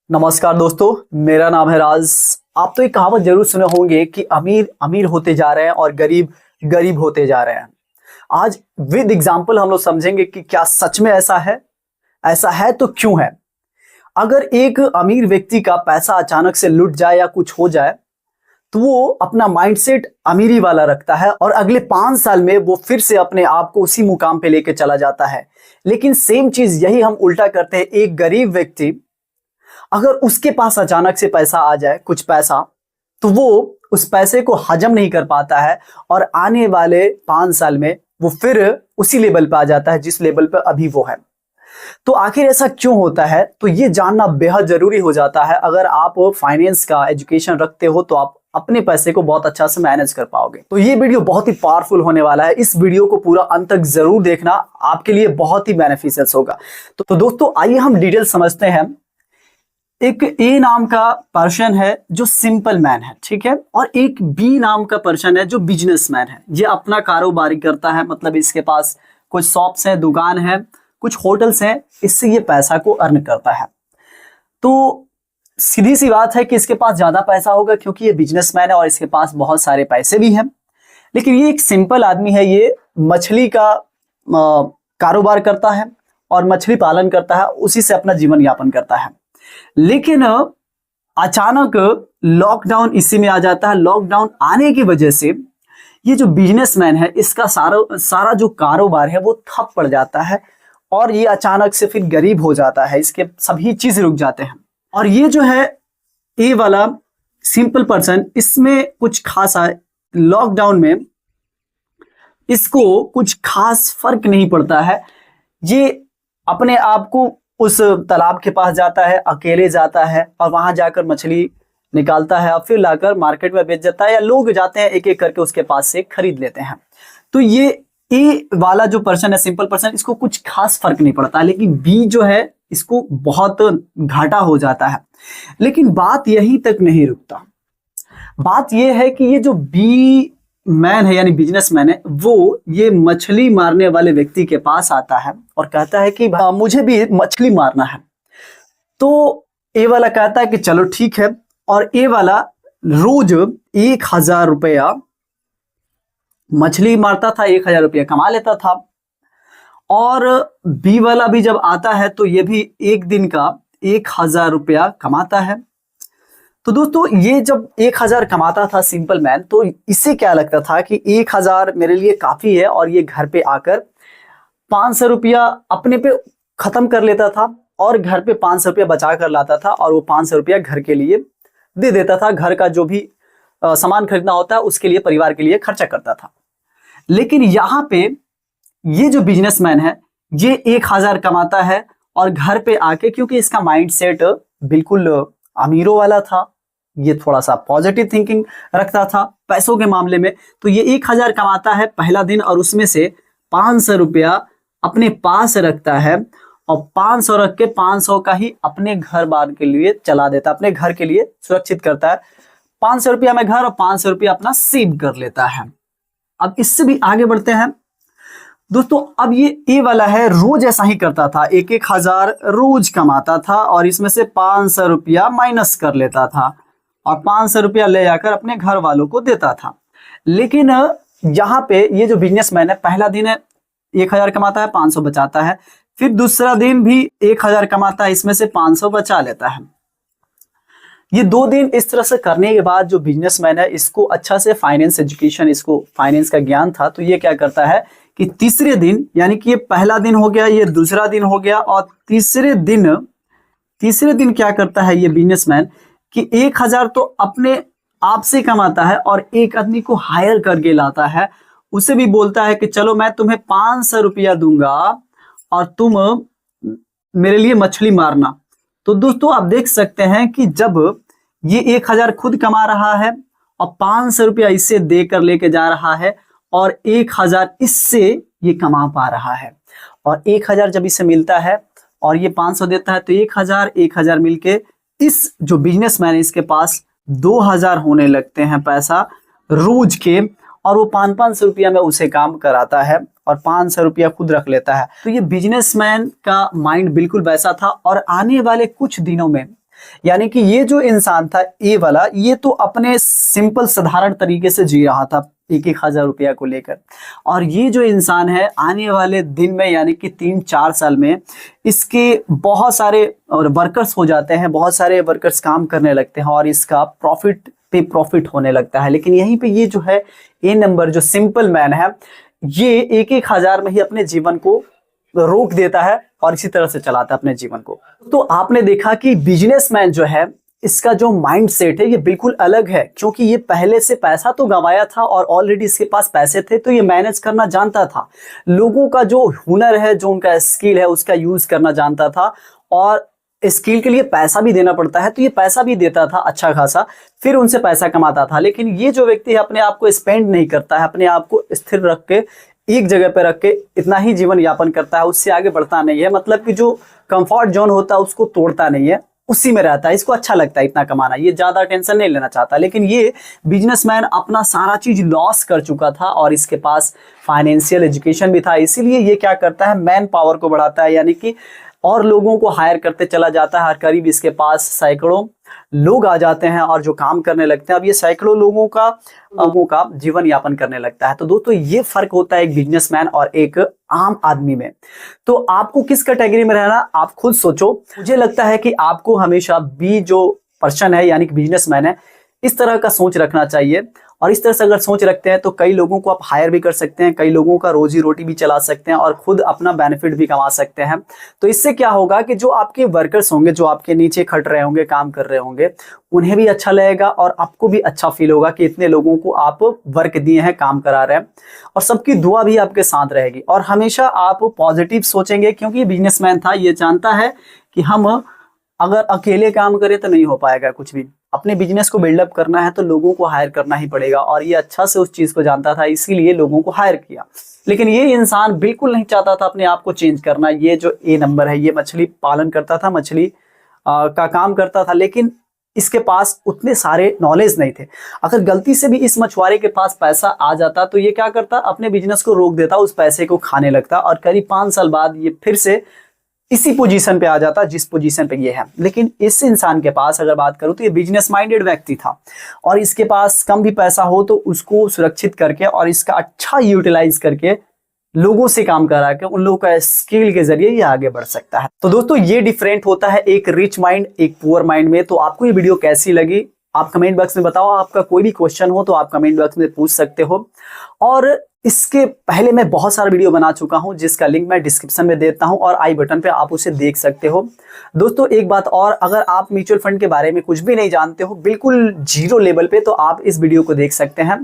नमस्कार दोस्तों, मेरा नाम है राज। आप तो एक कहावत जरूर सुने होंगे कि अमीर अमीर होते जा रहे हैं और गरीब गरीब होते जा रहे हैं। आज विद एग्जाम्पल हम लोग समझेंगे कि क्या सच में ऐसा है तो क्यों है। अगर एक अमीर व्यक्ति का पैसा अचानक से लुट जाए या कुछ हो जाए तो वो अपना माइंडसेट अमीरी वाला रखता है और अगले 5 साल में वो फिर से अपने आप को उसी मुकाम पे लेके चला जाता है। लेकिन सेम चीज यही हम उल्टा करते हैं। एक गरीब व्यक्ति, अगर उसके पास अचानक से पैसा आ जाए, कुछ पैसा, तो वो उस पैसे को हजम नहीं कर पाता है और आने वाले 5 साल में वो फिर उसी लेवल पे आ जाता है जिस लेवल पे अभी वो है। तो आखिर ऐसा क्यों होता है, तो ये जानना बेहद जरूरी हो जाता है। अगर आप फाइनेंस का एजुकेशन रखते हो तो आप अपने पैसे को बहुत अच्छा से मैनेज कर पाओगे। तो ये वीडियो बहुत ही पावरफुल होने वाला है। इस वीडियो को पूरा अंत तक जरूर देखना, आपके लिए बहुत ही बेनिफिशियल होगा। तो दोस्तों आइए हम डिटेल समझते हैं। एक ए नाम का पर्सन है जो सिंपल मैन है, ठीक है, और एक बी नाम का पर्सन है जो बिजनेसमैन है। ये अपना कारोबारी करता है, मतलब इसके पास कुछ शॉप्स है, दुकान है, कुछ होटल्स हैं, इससे ये पैसा को अर्न करता है। तो सीधी सी बात है कि इसके पास ज्यादा पैसा होगा क्योंकि ये बिजनेसमैन है और इसके पास बहुत सारे पैसे भी हैं। लेकिन ये एक सिंपल आदमी है, ये मछली का कारोबार करता है और मछली पालन करता है, उसी से अपना जीवन यापन करता है। लेकिन अचानक लॉकडाउन इसी में आ जाता है। लॉकडाउन आने की वजह से ये जो बिजनेसमैन है, इसका सारा जो कारोबार है वो ठप पड़ जाता है और ये अचानक से फिर गरीब हो जाता है। इसके सभी चीज रुक जाते हैं। और ये जो है ए वाला सिंपल पर्सन, इसमें कुछ खास है। लॉकडाउन में इसको कुछ खास फर्क नहीं पड़ता है। ये अपने आप को उस तालाब के पास जाता है, अकेले जाता है और वहां जाकर मछली निकालता है और फिर लाकर मार्केट में बेच देता है, या लोग जाते हैं एक एक करके उसके पास से खरीद लेते हैं। तो ये ए वाला जो पर्सन है, सिंपल पर्सन, इसको कुछ खास फर्क नहीं पड़ता। लेकिन बी जो है, इसको बहुत घाटा हो जाता है। लेकिन बात यहीं तक नहीं रुकता। बात यह है कि ये जो बी मैन है यानी बिजनेसमैन है, वो ये मछली मारने वाले व्यक्ति के पास आता है और कहता है कि मुझे भी मछली मारना है। तो ए वाला कहता है कि चलो ठीक है, और ए वाला रोज 1000 रुपया मछली मारता था, 1000 रुपया कमा लेता था। और बी वाला भी जब आता है तो ये भी एक दिन का 1000 रुपया कमाता है। तो दोस्तों ये जब 1000 कमाता था सिंपल मैन, तो इसे क्या लगता था कि 1000 मेरे लिए काफी है, और ये घर पे आकर 500 रुपया अपने पे खत्म कर लेता था और घर पे 500 रुपया बचा कर लाता था और वो 500 रुपया घर के लिए दे देता था। घर का जो भी सामान खरीदना होता है उसके लिए, परिवार के लिए खर्चा करता था। लेकिन यहाँ पे ये जो बिजनेसमैन है, ये 1000 कमाता है और घर पे आके, क्योंकि इसका माइंडसेट बिल्कुल अमीरों वाला था, ये थोड़ा सा पॉजिटिव थिंकिंग रखता था पैसों के मामले में, तो ये 1000 कमाता है पहला दिन और उसमें से 500 रुपया अपने पास रखता है और 500 रख के 500 का ही अपने घर बार के लिए चला देता है, अपने घर के लिए सुरक्षित करता है। 500 रुपया में घर और 500 रुपया अपना सेव कर लेता है। अब इससे भी आगे बढ़ते हैं दोस्तों। अब ये ए वाला है, रोज ऐसा ही करता था, 1000 रोज कमाता था और इसमें से 500 रुपया माइनस कर लेता था और 500 रुपया ले जाकर अपने घर वालों को देता था। लेकिन यहाँ पे ये जो बिजनेसमैन है, पहला दिन 1000 कमाता है, 500 बचाता है, फिर दूसरा दिन भी 1000 कमाता है, इसमें से 500 बचा लेता है। ये 2 दिन इस तरह से करने के बाद जो बिजनेसमैन है, इसको अच्छा से फाइनेंस एजुकेशन, इसको फाइनेंस का ज्ञान था, तो ये क्या करता है कि तीसरे दिन, यानी कि ये पहला दिन हो गया, ये दूसरा दिन हो गया, और तीसरे दिन क्या करता है ये बिजनेसमैन कि 1000 तो अपने आप से कमाता है और एक आदमी को हायर करके लाता है। उसे भी बोलता है कि चलो मैं तुम्हें 500 रुपया दूंगा और तुम मेरे लिए मछली मारना। तो दोस्तों आप देख सकते हैं कि जब ये 1000 खुद कमा रहा है और 500 रुपया इससे देकर लेके जा रहा है और 1000 इससे ये कमा पा रहा है, और 1000 जब इसे मिलता है और ये 500 देता है, तो 1000 मिलके इस जो बिजनेसमैन है इसके पास 2000 होने लगते हैं पैसा रोज के, और वो 500 रुपया में उसे काम कराता है और 500 रुपया खुद रख लेता है। तो ये बिजनेसमैन का माइंड बिल्कुल वैसा था। और आने वाले कुछ दिनों में यानी कि ये जो इंसान था ए वाला, ये तो अपने सिंपल साधारण तरीके से जी रहा था 1,000 रुपया को लेकर, और ये जो इंसान है आने वाले दिन में यानी कि 3-4 साल में इसके बहुत सारे और वर्कर्स हो जाते हैं, बहुत सारे वर्कर्स काम करने लगते हैं और इसका प्रॉफिट पे प्रॉफिट होने लगता है। लेकिन यहीं पे ये जो है ए नंबर जो सिंपल मैन है, ये 1,000 में ही अपने जीवन को रोक देता है और इसी तरह से चलाता है अपने जीवन को। तो आपने देखा कि बिजनेसमैन जो है इसका जो माइंड सेट है ये बिल्कुल अलग है, क्योंकि ये पहले से पैसा तो गंवाया था और ऑलरेडी इसके पास पैसे थे, तो ये मैनेज करना जानता था, लोगों का जो हुनर है, जो उनका स्किल है उसका यूज करना जानता था, और स्किल के लिए पैसा भी देना पड़ता है तो ये पैसा भी देता था अच्छा खासा, फिर उनसे पैसा कमाता था। लेकिन ये जो व्यक्ति है अपने आप को स्पेंड नहीं करता है, अपने आप को स्थिर रख के एक जगह पे रख के इतना ही जीवन यापन करता है, उससे आगे बढ़ता नहीं है, मतलब कि जो कंफर्ट जोन होता है उसको तोड़ता नहीं है, उसी में रहता है। इसको अच्छा लगता है इतना कमाना, ये ज्यादा टेंशन नहीं लेना चाहता। लेकिन ये बिजनेसमैन अपना सारा चीज लॉस कर चुका था और इसके पास फाइनेंशियल एजुकेशन भी था, इसीलिए ये क्या करता है, मैन पावर को बढ़ाता है, यानी कि और लोगों को हायर करते चला जाता है। हर करीब इसके पास सैकड़ों लोग आ जाते हैं और जो काम करने लगते हैं। अब ये सैकड़ों लोगों का जीवन यापन करने लगता है। तो दोस्तों ये फर्क होता है एक बिजनेसमैन और एक आम आदमी में। तो आपको किस कैटेगरी में रहना, आप खुद सोचो। मुझे लगता है कि आपको हमेशा बी जो पर्सन है यानी कि बिजनेसमैन है, इस तरह का सोच रखना चाहिए, और इस तरह से अगर सोच रखते हैं तो कई लोगों को आप हायर भी कर सकते हैं, कई लोगों का रोजी रोटी भी चला सकते हैं और खुद अपना बेनिफिट भी कमा सकते हैं। तो इससे क्या होगा कि जो आपके वर्कर्स होंगे, जो आपके नीचे खट रहे होंगे, काम कर रहे होंगे, उन्हें भी अच्छा लगेगा और आपको भी अच्छा फील होगा कि इतने लोगों को आप वर्क दिए हैं, काम करा रहे हैं, और सबकी दुआ भी आपके साथ रहेगी। और हमेशा आप पॉजिटिव सोचेंगे, क्योंकि ये बिजनेसमैन था, ये जानता है कि हम अगर अकेले काम करें तो नहीं हो पाएगा कुछ भी। अपने बिजनेस को बिल्डअप करना है तो लोगों को हायर करना ही पड़ेगा, और ये अच्छा से उस चीज को जानता था, इसीलिए लोगों को हायर किया। लेकिन ये इंसान बिल्कुल नहीं चाहता था अपने आप को चेंज करना। ये जो ए नंबर है, ये मछली पालन करता था, मछली का काम करता था, लेकिन इसके पास उतने सारे नॉलेज नहीं थे। अगर गलती से भी इस मछुआरे के पास पैसा आ जाता तो ये क्या करता, अपने बिजनेस को रोक देता, उस पैसे को खाने लगता, और करीब 5 साल बाद ये फिर से इसी पोजीशन पे आ जाता जिस पोजीशन पे ये है। लेकिन इस इंसान के पास अगर बात करूं तो ये बिजनेस माइंडेड व्यक्ति था, और इसके पास कम भी पैसा हो तो उसको सुरक्षित करके और इसका अच्छा यूटिलाइज करके लोगों से काम करा के उन लोगों का स्किल के जरिए ये आगे बढ़ सकता है। तो दोस्तों ये डिफरेंट होता है एक रिच माइंड, एक पुअर माइंड में। तो आपको ये वीडियो कैसी लगी आप कमेंट बॉक्स में बताओ। आपका कोई भी क्वेश्चन हो तो आप कमेंट बॉक्स में पूछ सकते हो। और इसके पहले मैं बहुत सारा वीडियो बना चुका हूं जिसका लिंक मैं डिस्क्रिप्शन में देता हूं और आई बटन पे आप उसे देख सकते हो। दोस्तों एक बात और, अगर आप म्यूचुअल फंड के बारे में कुछ भी नहीं जानते हो, बिल्कुल जीरो लेवल पे, तो आप इस वीडियो को देख सकते हैं।